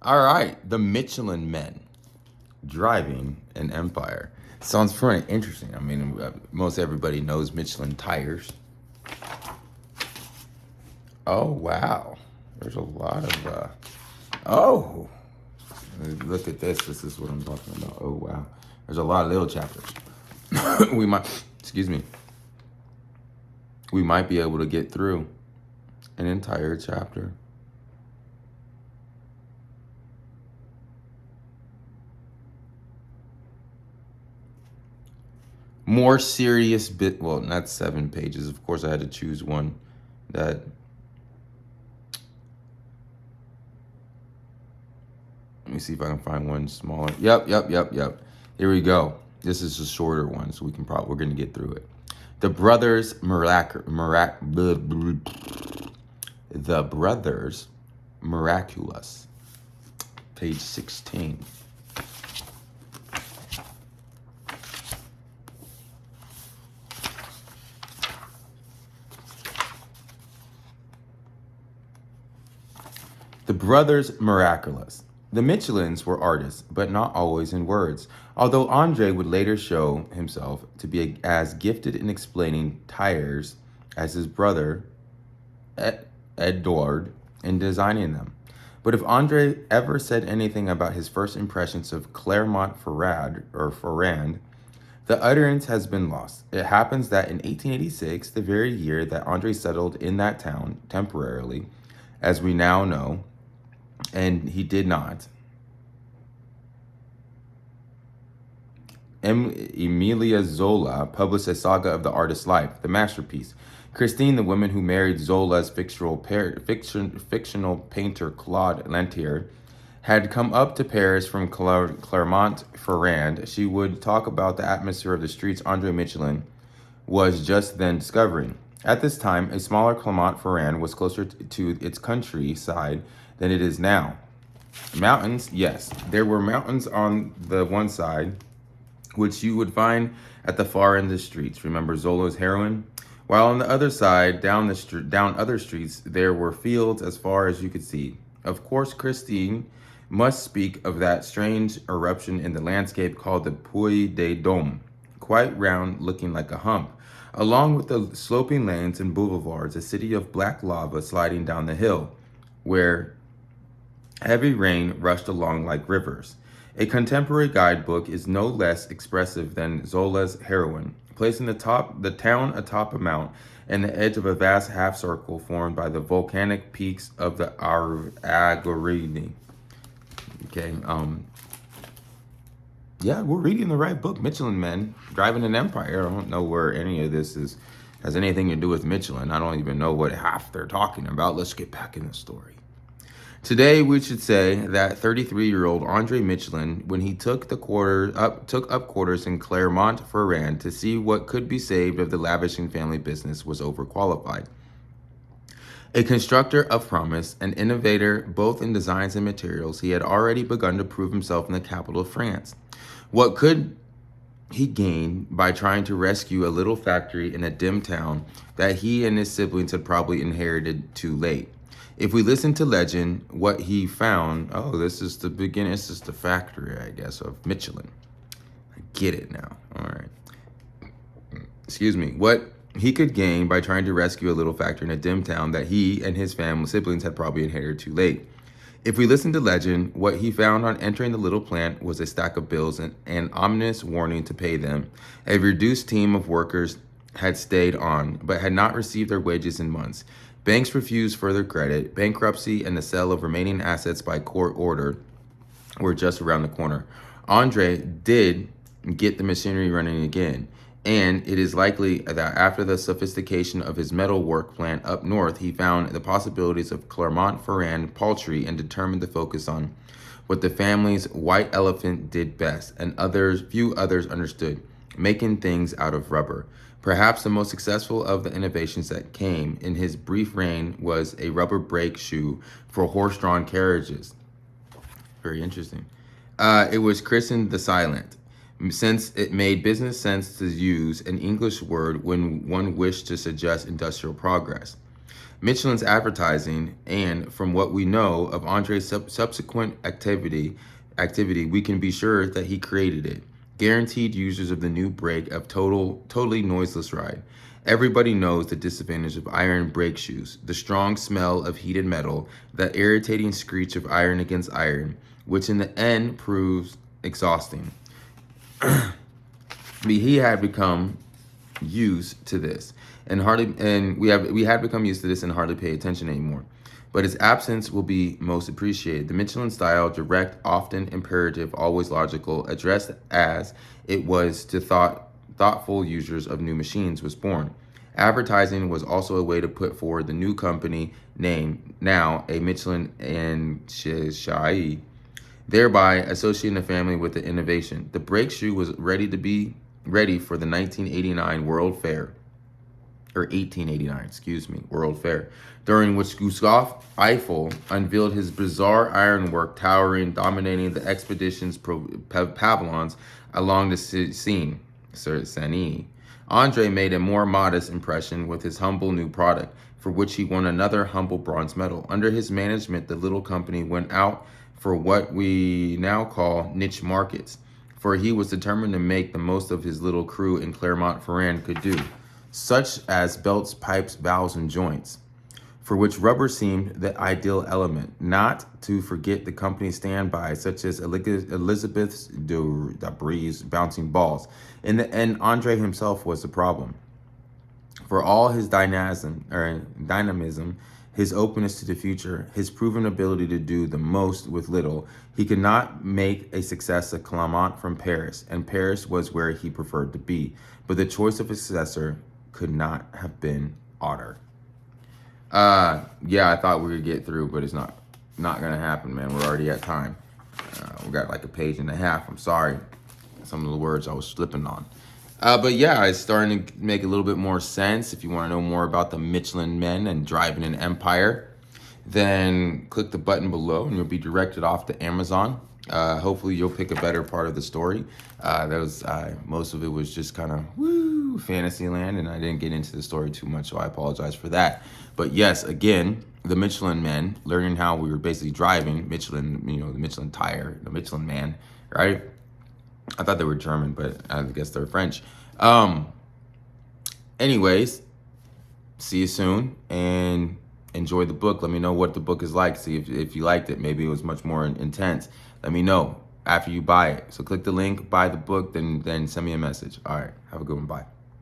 All right, the Michelin Men driving an empire. Sounds pretty interesting. I mean, most everybody knows Michelin tires. Oh, wow. There's a lot of, oh, look at this. This is what I'm talking about. Oh, wow. There's a lot of little chapters. we might, excuse me, we might be able to get through an entire chapter. More serious bit, well, not 7 pages. Of course, I had to choose one that, let me see if I can find one smaller. Yep. Here we go. This is a shorter one, so we're going to get through it. The Brothers The Brothers Miraculous, page 16. The Brothers Miraculous. The Michelins were artists, but not always in words, although Andre would later show himself to be as gifted in explaining tires as his brother, Edouard, in designing them. But if Andre ever said anything about his first impressions of Clermont-Ferrand, the utterance has been lost. It happens that in 1886, the very year that Andre settled in that town temporarily, as we now know, and he did not, Emilia Zola published a saga of the artist's life, the masterpiece. Christine, the woman who married Zola's fictional painter Claude Lantier, had come up to Paris from Clermont-Ferrand. She would talk about the atmosphere of the streets Andre Michelin was just then discovering. At this time, a smaller Clermont-Ferrand was closer to its countryside than it is now. Mountains, yes. There were mountains on the one side, which you would find at the far end of the streets. Remember Zola's heroine? While on the other side, down other streets, there were fields as far as you could see. Of course, Christine must speak of that strange eruption in the landscape called the Puy de Dôme, quite round, looking like a hump. Along with the sloping lanes and boulevards, a city of black lava sliding down the hill, where heavy rain rushed along like rivers. A contemporary guidebook is no less expressive than Zola's heroine, placing the town atop a mount and the edge of a vast half-circle formed by the volcanic peaks of the Agorine. Okay, yeah, we're reading the right book, Michelin Men, Driving an Empire. I don't know where any of this has anything to do with Michelin. I don't even know what half they're talking about. Let's get back in the story. Today, we should say that 33-year-old Andre Michelin, when he took up quarters in Clermont-Ferrand to see what could be saved of the lavishing family business, was overqualified. A constructor of promise, an innovator both in designs and materials, he had already begun to prove himself in the capital of France. What could he gain by trying to rescue a little factory in a dim town that he and his siblings had probably inherited too late? If we listen to legend, what he found, this is the beginning, this is the factory, I guess, of Michelin. I get it now. All right. Excuse me. What he could gain by trying to rescue a little factory in a dim town that he and his family siblings had probably inherited too late. If we listen to legend, what he found on entering the little plant was a stack of bills and an ominous warning to pay them. A reduced team of workers had stayed on, but had not received their wages in months. Banks refused further credit. Bankruptcy and the sale of remaining assets by court order were just around the corner. Andre did get the machinery running again, and it is likely that after the sophistication of his metal work plant up north, he found the possibilities of Clermont-Ferrand paltry and determined to focus on what the family's white elephant did best, and few others understood, making things out of rubber. Perhaps the most successful of the innovations that came in his brief reign was a rubber brake shoe for horse-drawn carriages. Very interesting. It was christened the Silent, since it made business sense to use an English word when one wished to suggest industrial progress. Michelin's advertising, and from what we know of Andre's subsequent activity, we can be sure that he created it. Guaranteed users of the new brake of totally noiseless ride. Everybody knows the disadvantage of iron brake shoes, the strong smell of heated metal, that irritating screech of iron against iron, which in the end proves exhausting. He had become used to this we had become used to this and hardly pay attention anymore. But its absence will be most appreciated. The Michelin style, direct, often imperative, always logical, addressed as it was to thoughtful users of new machines, was born. Advertising was also a way to put forward the new company name, now a Michelin and Shai, thereby associating the family with the innovation. The brake shoe was ready for the 1989 World Fair, or 1889, excuse me, World Fair, during which Gustav Eiffel unveiled his bizarre ironwork towering, dominating the expedition's pavilions along the Seine. Andre made a more modest impression with his humble new product, for which he won another humble bronze medal. Under his management, the little company went out for what we now call niche markets, for he was determined to make the most of his little crew in Clermont-Ferrand could do, such as belts, pipes, valves, and joints, for which rubber seemed the ideal element. Not to forget the company's standby, such as Elizabeth's Debris bouncing balls. In the end, Andre himself was the problem. For all his dynamism, his openness to the future, his proven ability to do the most with little, he could not make a success of Clermont from Paris, and Paris was where he preferred to be. But the choice of his successor could not have been odder. Yeah, I thought we would get through, but it's not gonna happen, man. We're already at time. We got like a page and a half. I'm sorry, some of the words I was slipping on. But yeah, it's starting to make a little bit more sense. If you want to know more about the Michelin Men and driving an empire, then click the button below and you'll be directed off to Amazon. Hopefully you'll pick a better part of the story. Most of it was just kind of fantasy land, and I didn't get into the story too much, so I apologize for that. But yes, again, the Michelin Men, learning how we were basically driving Michelin, the Michelin tire, the Michelin Man, right? I thought they were German, but I guess they're French. Anyways, see you soon and enjoy the book. Let me know what the book is like. See if you liked it. Maybe it was much more intense. Let me know after you buy it. So click the link, buy the book, then send me a message. All right, have a good one. Bye.